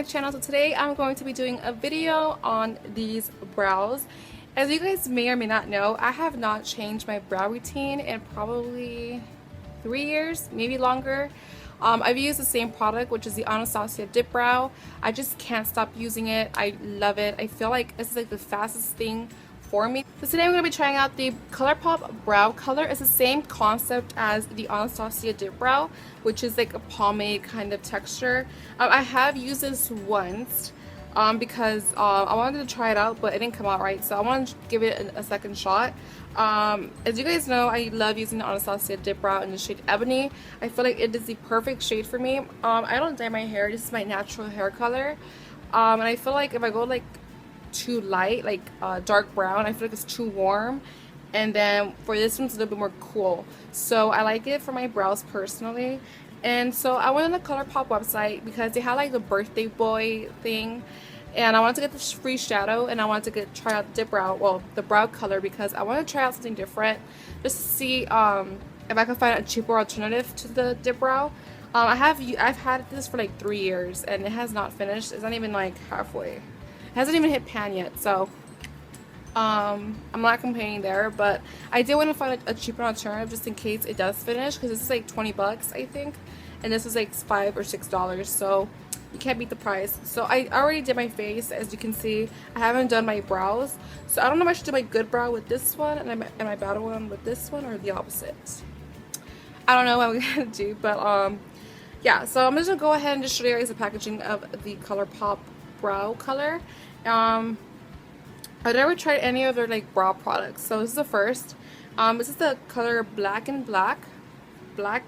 channel. So today I'm going to be doing a video on these brows. As you guys may or may not know, I have not changed my brow routine in probably 3 years, maybe longer. I've used the same product, which is the Anastasia Dip Brow. I just can't stop using it. I love it. I feel like this is like the fastest thing for me. So today I'm going to be trying out the Colourpop brow color. It's the same concept as the Anastasia Dip Brow, which is like a pomade kind of texture. I have used this once because I wanted to try it out, but it didn't come out right, so I wanted to give it a second shot. As you guys know, I love using the Anastasia Dip Brow in the shade Ebony. I feel like it is the perfect shade for me. I don't dye my hair. This is my natural hair color. And I feel like if I go like too light, like dark brown, I feel like it's too warm. And then for this one's a little bit more cool. So I like it for my brows personally. And so I went on the Colourpop website because they had like the birthday boy thing. And I wanted to get this free shadow, and I wanted to try out the dip brow, well, the brow color, because I want to try out something different, just to see if I can find a cheaper alternative to the dip brow. I've had this for like 3 years, and it has not finished. It's not even like halfway. It hasn't even hit pan yet, so I'm not complaining there. But I did want to find a cheaper alternative just in case it does finish, because this is like 20 bucks, I think, and this is like $5 or $6, so you can't beat the price. So I already did my face, as you can see. I haven't done my brows, so I don't know if I should do my good brow with this one and my bad one with this one, or the opposite. I don't know what I'm gonna do, but yeah. So I'm just gonna go ahead and just show you guys the packaging of the Colourpop brow color. I've never tried any of their like brow products, so this is the first. This is the color black and brown. Black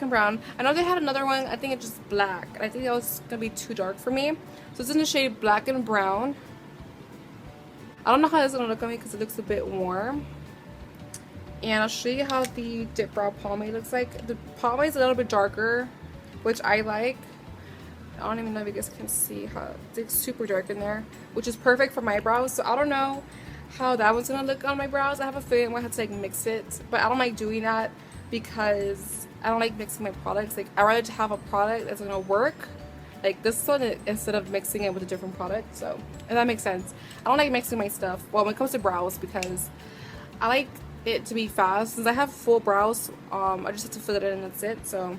and brown. I know they had another one, I think it's just black, and I think that was gonna be too dark for me. So it's in the shade black and brown. I don't know how this is gonna look on me because it looks a bit warm. And I'll show you how the dip brow pomade looks like. The pomade is a little bit darker, which I like. I don't even know if you guys can see how it's super dark in there, which is perfect for my brows. So I don't know how that one's gonna look on my brows. I have a feeling I'm gonna have to like mix it, but I don't like doing that because I don't like mixing my products. Like, I rather to have a product that's gonna work like this one instead of mixing it with a different product. So if that makes sense. I don't like mixing my stuff, well, when it comes to brows, because I like it to be fast. Since I have full brows, I just have to fill it in and that's it. So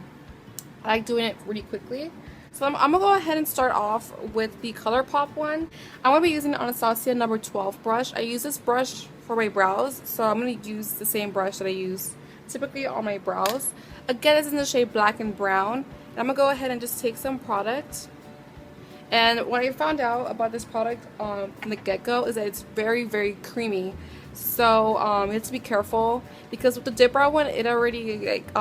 I like doing it really quickly. So I'm gonna go ahead and start off with the Colourpop one. I'm gonna be using the Anastasia number 12 brush. I use this brush for my brows, so I'm gonna use the same brush that I use typically on my brows. Again, it's in the shade black and brown. And I'm gonna go ahead and just take some product. And what I found out about this product from the get-go is that it's very, very creamy. So you have to be careful, because with the dip brow one, it already like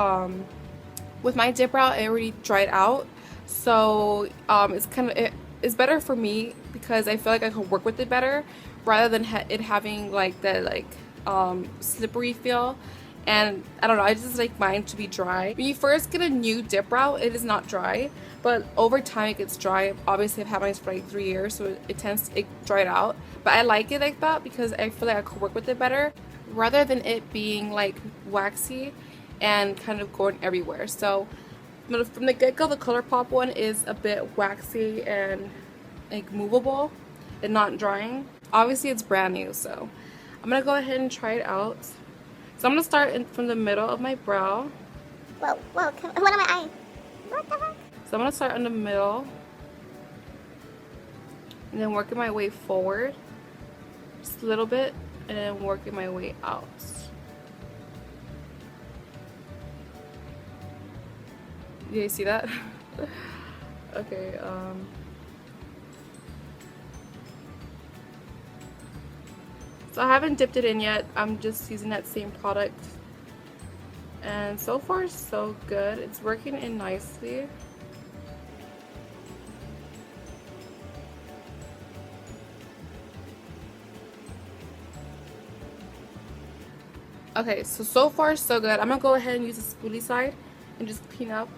with my dip brow, it already dried out. So it's better for me because I feel like I can work with it better rather than it having like that like slippery feel. And I don't know, I just like mine to be dry. When you first get a new dip brow, it is not dry, but over time it gets dry. Obviously I've had mine for like 3 years, so it tends to dry it out. But I like it like that because I feel like I could work with it better rather than it being like waxy and kind of going everywhere. So from the get-go, the Colourpop one is a bit waxy and like movable and not drying. Obviously it's brand new, so I'm gonna go ahead and try it out. So I'm gonna start from the middle of my brow. Whoa, what am I? What the heck? So I'm gonna start in the middle and then working my way forward just a little bit, and then working my way out. Do you see that? Okay, so I haven't dipped it in yet. I'm just using that same product. And so far, so good. It's working in nicely. Okay, so far, so good. I'm gonna go ahead and use the spoolie side and just clean up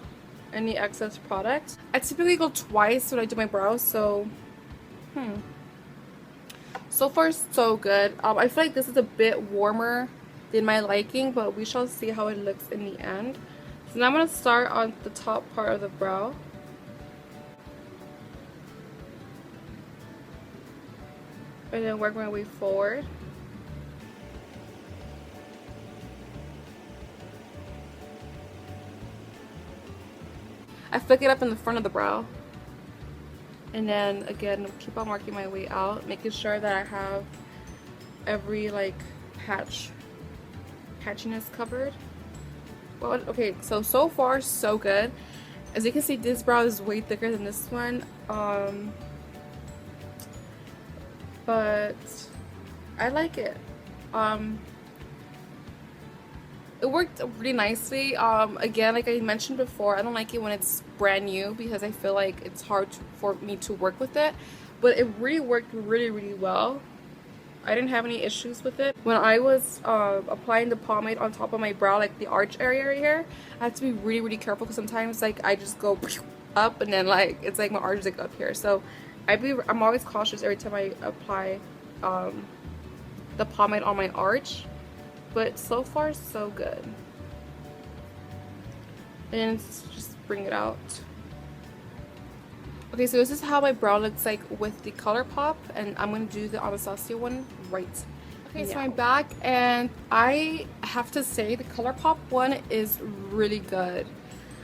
any excess product. I typically go twice when I do my brows, so so far so good. I feel like this is a bit warmer than my liking, but we shall see how it looks in the end. So now I'm going to start on the top part of the brow. and then work my way forward. I flick it up in the front of the brow. And then again, keep on working my way out, making sure that I have every like patchiness covered. Well, okay, so far so good. As you can see, this brow is way thicker than this one. But I like it. It worked really nicely. Again, like I mentioned before, I don't like it when it's brand new because I feel like it's hard for me to work with it. But it really worked really well. I didn't have any issues with it. When I was applying the pomade on top of my brow, like the arch area right here, I have to be really careful because sometimes like I just go up and then like it's like my arch is like up here. So I'm always cautious every time I apply the pomade on my arch. But so far so good. And just bring it out. Okay, so this is how my brow looks like with the Colourpop, and I'm gonna do the Anastasia one right now. Okay, so I'm back, and I have to say the Colourpop one is really good.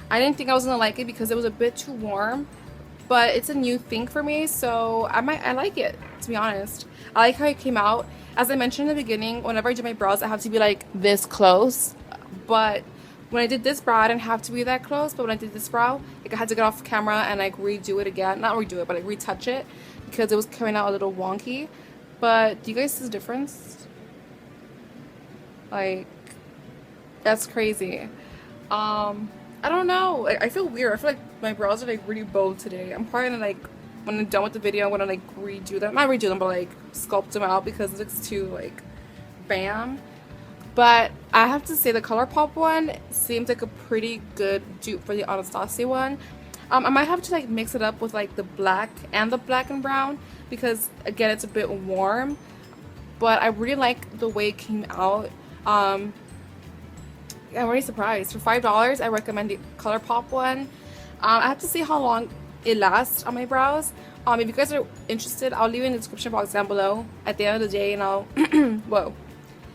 I didn't think I was gonna like it because it was a bit too warm, but it's a new thing for me, so I like it, to be honest. I like how it came out. As I mentioned in the beginning, whenever I do my brows, I have to be like this close, but when I did this brow, I didn't have to be that close. But when I did this brow, like I had to get off camera and like redo it again. Not redo it, but like retouch it because it was coming out a little wonky. But do you guys see the difference? Like, that's crazy. I don't know. I feel weird. I feel like my brows are like really bold today. I'm probably gonna like, when I'm done with the video, I'm gonna like redo them. Not redo them, but like sculpt them out because it looks too like bam. But I have to say the Colourpop one seems like a pretty good dupe for the Anastasia one. I might have to like mix it up with like the black and the black and brown because again it's a bit warm. But I really like the way it came out. I'm really surprised. For $5, I recommend the Colourpop one. I have to see how long it lasts on my brows. If you guys are interested, I'll leave it in the description box down below at the end of the day, and I'll whoa.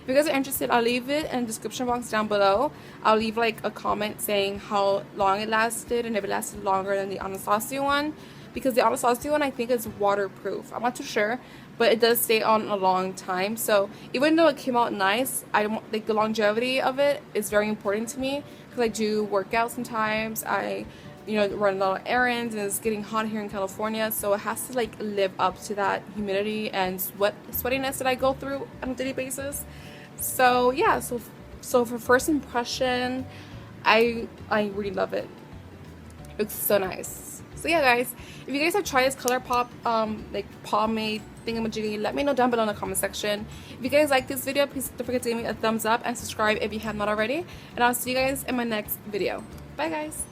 If you guys are interested, I'll leave it in the description box down below. I'll leave like a comment saying how long it lasted and if it lasted longer than the Anastasia one. Because the Anastasia one I think is waterproof. I'm not too sure, but it does stay on a long time. So even though it came out nice, I don't like the longevity of it is very important to me because I do work out sometimes. I run a lot of errands and it's getting hot here in California, so it has to like live up to that humidity and sweatiness that I go through on a daily basis. So yeah, so for first impression, I really love it. It looks so nice. So yeah guys, if you guys have tried this Colourpop like pomade thingamajiggy, let me know down below in the comment section. If you guys like this video, please don't forget to give me a thumbs up and subscribe if you have not already, and I'll see you guys in my next video. Bye guys.